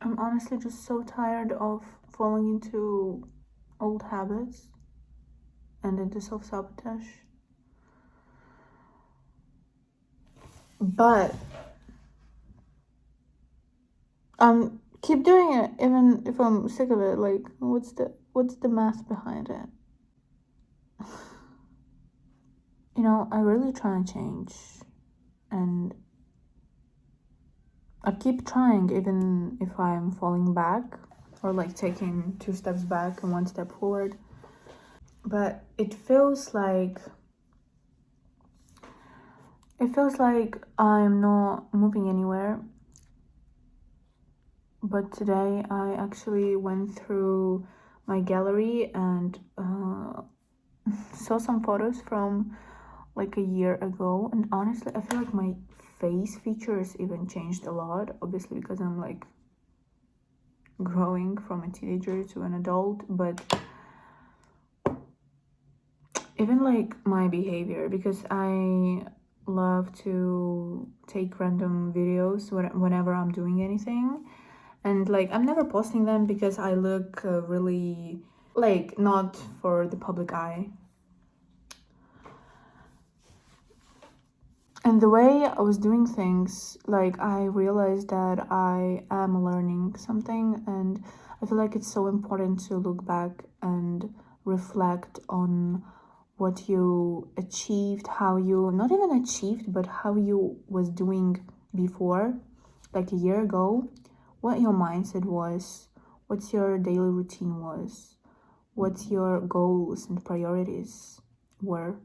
I'm honestly just so tired of falling into old habits and into self-sabotage. But keep doing it even if I'm sick of it. Like, what's the math behind it? I really try to change, and I keep trying even if I'm falling back or like taking 2 steps back and 1 step forward. But it feels like I'm not moving anywhere. But today I actually went through my gallery and saw some photos from like a year ago, and honestly I feel like my face features even changed a lot, obviously because I'm like growing from a teenager to an adult, but even like my behavior, because I love to take random videos whenever I'm doing anything, and like I'm never posting them because I look really like not for the public eye. And the way I was doing things, like I realized that I am learning something, and I feel like it's so important to look back and reflect on what you achieved, how you not even achieved, but how you was doing before, like a year ago, what your mindset was, what your daily routine was, what your goals and priorities were.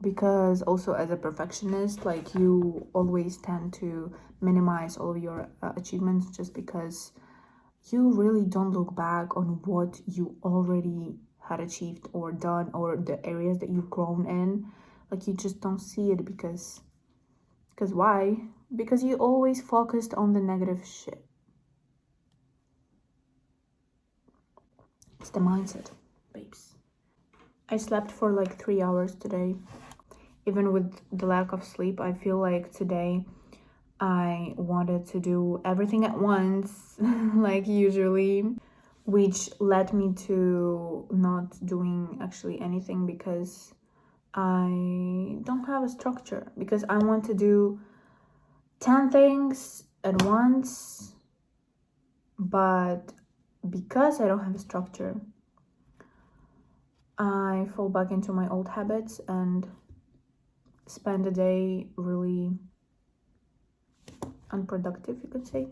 Because also as a perfectionist, like you always tend to minimize all of your achievements just because you really don't look back on what you already had achieved or done, or the areas that you've grown in. Like you just don't see it because why? Because you always focused on the negative shit. It's the mindset, babes. I slept for like 3 hours today. Even with the lack of sleep, I feel like today I wanted to do everything at once, like usually, which led me to not doing actually anything because I don't have a structure. Because I want to do 10 things at once, but because I don't have a structure, I fall back into my old habits and spend the day really unproductive, you could say.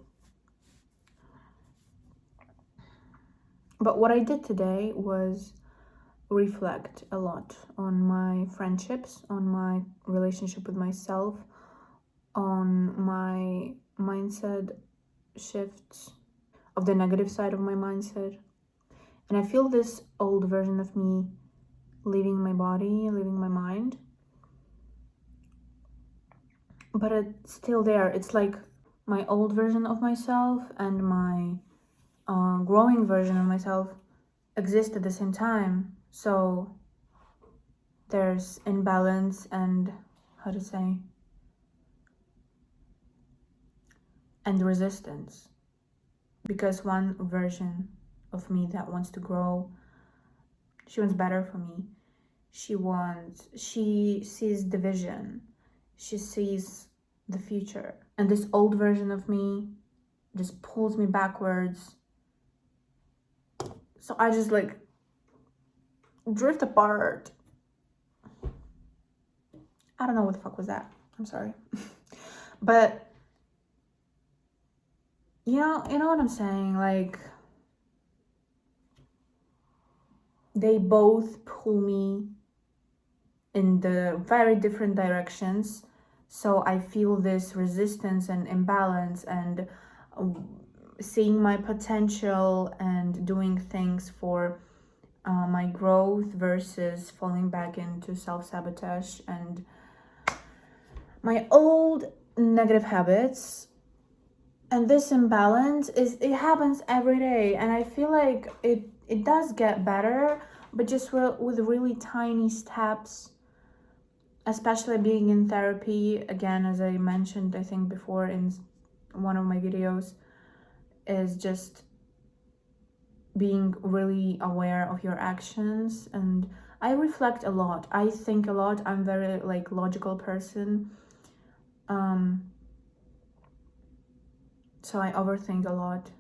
But what I did today was reflect a lot on my friendships, on my relationship with myself, on my mindset shifts, of the negative side of my mindset. And I feel this old version of me leaving my body, leaving my mind. But it's still there. It's like my old version of myself and my growing version of myself exist at the same time. So there's imbalance and how to say, and resistance, because one version of me that wants to grow, she wants better for me, she sees the vision, she sees the future, and this old version of me just pulls me backwards, so I just like drift apart. I don't know what the fuck was that, I'm sorry. But you know what I'm saying, like they both pull me in the very different directions. So I feel this resistance and imbalance, and seeing my potential and doing things for my growth versus falling back into self-sabotage and my old negative habits. And this imbalance it happens every day, and I feel like it does get better, but just with really tiny steps, especially being in therapy again, as I mentioned I think before in one of my videos is just being really aware of your actions. And I reflect a lot, I think a lot, I'm very like logical person, so I overthink a lot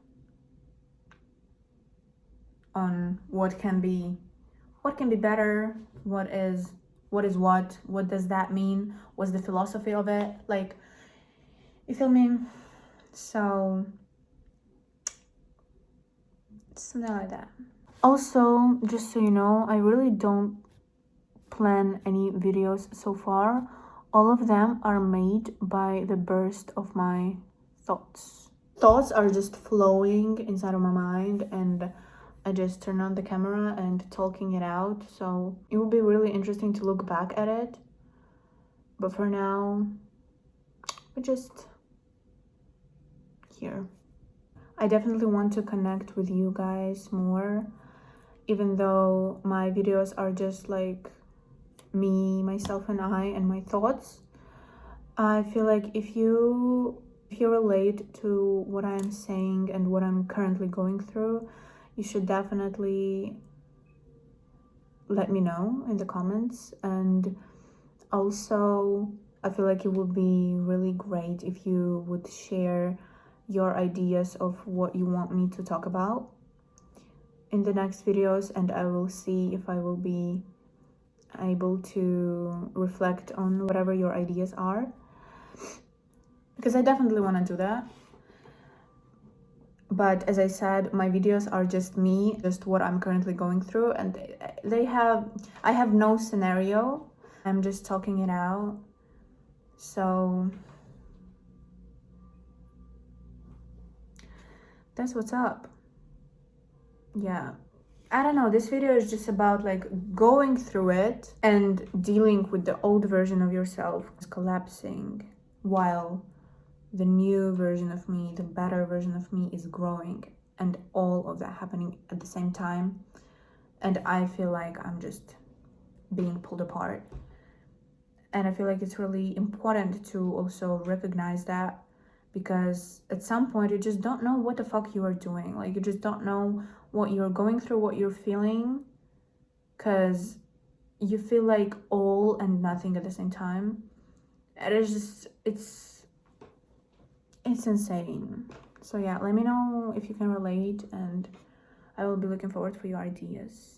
on what can be better, what does that mean, what's the philosophy of it, like, you feel me? So something like that. Also, just so you know, I really don't plan any videos so far. All of them are made by the burst of my thoughts. Thoughts are just flowing inside of my mind, and I just turn on the camera and talking it out. So it would be really interesting to look back at it. But for now, we're just here. I definitely want to connect with you guys more, even though my videos are just like me, myself and I, and my thoughts. I feel like if you relate to what I'm saying and what I'm currently going through, you should definitely let me know in the comments. And also, I feel like it would be really great if you would share your ideas of what you want me to talk about in the next videos, and I will see if I will be able to reflect on whatever your ideas are, because I definitely want to do that. But as I said, my videos are just me, just what I'm currently going through, and I have no scenario, I'm just talking it out. So that's what's up. Yeah, I don't know, this video is just about like going through it and dealing with the old version of yourself collapsing while the new version of me, the better version of me, is growing, and all of that happening at the same time. And I feel like I'm just being pulled apart. And I feel like it's really important to also recognize that, because at some point you just don't know what the fuck you are doing. Like, you just don't know what you're going through, what you're feeling, because you feel like all and nothing at the same time. And it's just, it's insane. So yeah, let me know if you can relate, and I will be looking forward for your ideas.